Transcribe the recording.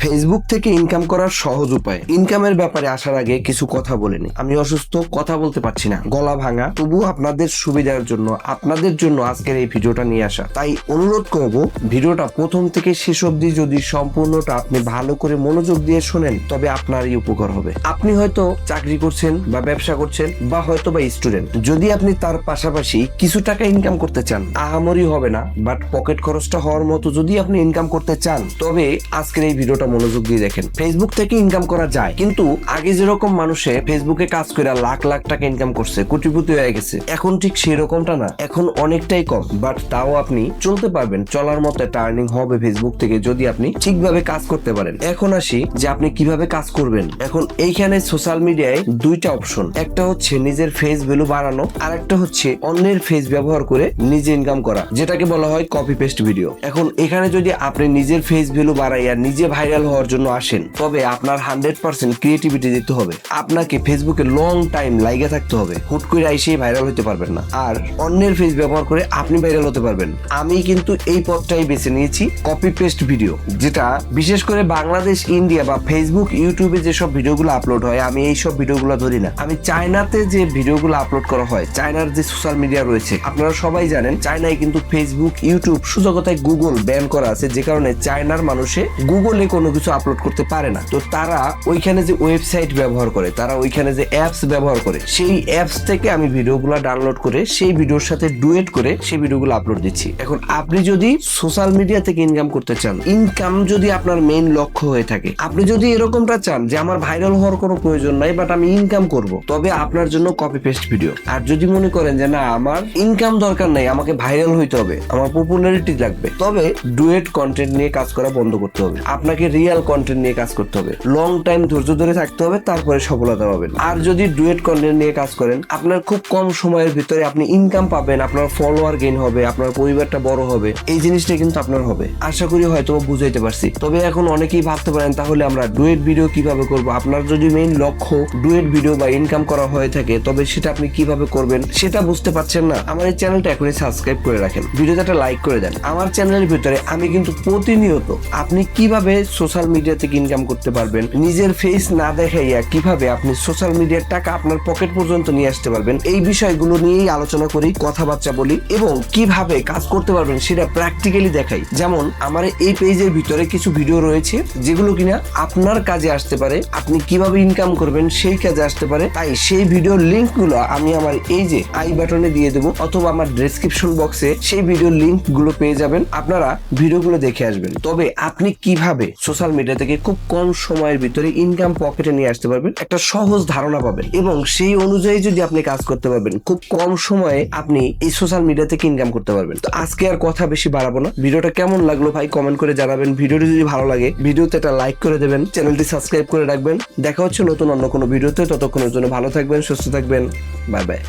Facebook থেকে income করার সহজ উপায়। ইনকামের ব্যাপারে আসার আগে কিছু কথা বলে নিই। আমি অসুস্থ, কথা বলতে পারছি না, গলা ভাঙা, তবু আপনাদের সুবিধার জন্য আপনাদের জন্য আজকের এই ভিডিওটা নিয়ে আসা। তাই অনুরোধ করব, ভিডিওটা প্রথম থেকে শেষ অবধি যদি সম্পূর্ণটা আপনি ভালো করে মনোযোগ দিয়ে শোনেন তবে আপনারই উপকার হবে। আপনি হয়তো চাকরি করছেন বা ব্যবসা করছেন বা হয়তো বা স্টুডেন্ট, যদি আপনি তার পাশাপাশি কিছু টাকা ইনকাম করতে চান, আহামরি হবে না, বাট পকেট খরচটা হওয়ার মতো যদি আপনি ইনকাম করতে চান তবে আজকের এই ভিডিওটা মনোযোগ দিয়ে দেখেন। ফেসবুক থেকে ইনকাম করা যায়, কিন্তু আগে যেরকম মানুষে ফেসবুকে কাজ করে লাখ লাখ টাকা ইনকাম করছে, কোটিপতি হয়ে গেছে, এখন ঠিক সেরকমটা না, এখন অনেকটাই কম। বাট তাও আপনি চলতে পারবেন, চলার মতো একটা আর্নিং হবে ফেসবুক থেকে যদি আপনি ঠিকভাবে কাজ করতে পারেন। এখন আসি যে আপনি কিভাবে কাজ করবেন। এখন এইখানে সোশ্যাল মিডিয়ায় দুইটা অপশন, একটা হচ্ছে নিজের ফেস ভ্যালু বাড়ানো, আর একটা হচ্ছে অন্যের ফেস ব্যবহার করে নিজে ইনকাম করা, যেটাকে বলা হয় কপি পেস্ট ভিডিও। এখন এখানে যদি আপনি নিজের ফেস ভ্যালু বাড়াইয়া নিজে ভাইরাল হওয়ার জন্য আসেন তবে আপনার 100% ক্রিয়েটিভিটি দিতে হবে। আপনাকে ফেসবুকে লং টাইম লাইগে থাকতে হবে, হুট করে আইসেই ভাইরাল হতে পারবেন না। আর অন্যের ফেস ব্যবহার করে আপনি ভাইরাল হতে পারবেন। আমি কিন্তু এই পথটাই বেছে নিয়েছি, কপি পেস্ট ভিডিও, যেটা বিশেষ করে বাংলাদেশ, ইন্ডিয়া বা ফেসবুক, ইউটিউবে যেসব ভিডিওগুলো আপলোড হয়, আমি এই সব ভিডিওগুলো ধরি না। আমি চায়নাতে যে ভিডিওগুলো আপলোড করা হয়, চায়নার যে সোশ্যাল মিডিয়া রয়েছে, আপনারা সবাই জানেন চায়নায় কিন্তু ফেসবুক, ইউটিউব, সোজা কথায় গুগল ব্যান করা আছে, যে কারণে চায়নার মানুষে গুগলে কোনো কিছু আপলোড করতে পারে না। তো তারা ওইখানে যে ওয়েবসাইট ব্যবহার করে, তারা ওইখানে যে অ্যাপস ব্যবহার করে, সেই অ্যাপস থেকে আমি ভিডিওগুলো ডাউনলোড করে সেই ভিডিওর সাথে ডুয়েট করে সেই ভিডিওগুলো আপলোড দিচ্ছি। এখন আপনি যদি সোশ্যাল মিডিয়া থেকে ইনকাম করতে চান, ইনকাম যদি আপনার মেইন লক্ষ্য হয়ে থাকে, আপনি যদি এরকমটা চান যে আমার ভাইরাল হওয়ার কোনো প্রয়োজন নাই বাট আমি ইনকাম করব, তবে আপনার জন্য কপি পেস্ট ভিডিও। আর যদি মনে করেন যে না, আমার ইনকাম দরকার নাই, আমাকে ভাইরাল হইতে হবে, আমার পপুলারিটি লাগবে, তবে ডুয়েট কন্টেন্ট নিয়ে কাজ করা বন্ধ করতে হবে। আপনাকে রিয়েল কন্টেন্ট নিয়ে কাজ করতে হবে, লং টাইম ধৈর্য ধরে থাকতে হবে, তারপরে সফলতা পাবেন। আর যদি ডুয়েট কন্টেন্ট নিয়ে কাজ করেন, আপনার খুব কম সময়ের ভিতরে আপনি ইনকাম পাবেন, আপনার ফলোয়ার গেইন হবে, আপনার পরিবারটা বড় হবে, এই জিনিসটা কিন্তু আপনার হবে। আশা করি হয়তো বুঝাইতে পারছি। তবে এখন অনেকেই ভাবতে পারেন তাহলে আমরা ডুয়েট ভিডিও কিভাবে করব। আপনার যদি মেইন লক্ষ্য ডুয়েট ভিডিও বা ইনকাম করা হয়ে থাকে তবে সেটা আপনি কিভাবে করবেন সেটা বুঝতে পারছেন না, আমার এই চ্যানেলটা এখনই সাবস্ক্রাইব করে রাখেন, ভিডিওতে একটা লাইক করে দেন। আমার চ্যানেলের ভিতরে আমি কিন্তু প্রতিনিয়ত আপনি কিভাবে সোশ্যাল মিডিয়া থেকে ইনকাম করতে পারবেন, নিজের ফেস না দেখাইয়া কিভাবে আপনি সোশ্যাল মিডিয়ার টাকা আপনার পকেট পর্যন্ত নিয়ে আসতে পারবেন, এই বিষয়গুলো নিয়েই আলোচনা করি, কথাবার্তা বলি এবং কিভাবে কাজ করতে পারবেন সেটা প্র্যাকটিক্যালি দেখাই। যেমন আমার এই পেজের ভিতরে কিছু ভিডিও রয়েছে যেগুলো কিনা আপনার কাজে আসতে পারে, আপনি কিভাবে ইনকাম করবেন সেই কাজে আসতে পারে। তাই সেই ভিডিওর লিঙ্কগুলো আমি আমার এই যে আই বাটনে দিয়ে দেবো, অথবা আমার ডেসক্রিপশন বক্সে সেই ভিডিওর লিঙ্কগুলো পেয়ে যাবেন, আপনারা ভিডিওগুলো দেখে আসবেন। তবে আপনি কিভাবে সোশ্যাল মিডিয়া থেকে খুব কম সময়ের ভিতরে ইনকাম পকেটে নিয়ে আসতে পারবেন একটা সহজ ধারণা পাবেন, এবং সেই অনুযায়ী যদি আপনি কাজ করতে পারবেন খুব কম সময়ে আপনি এই সোশ্যাল মিডিয়া থেকে ইনকাম করতে পারবেন। তো আজকে আর কথা বেশি বাড়াবো না, ভিডিওটা কেমন লাগলো ভাই কমেন্ট করে জানাবেন। ভিডিওটি যদি ভালো লাগে ভিডিওতে একটা লাইক করে দেবেন, চ্যানেলটি সাবস্ক্রাইব করে রাখবেন। দেখা হচ্ছে নতুন অন্য কোনো ভিডিওতে, ততক্ষণের জন্য ভালো থাকবেন, সুস্থ থাকবেন, বাই বাই।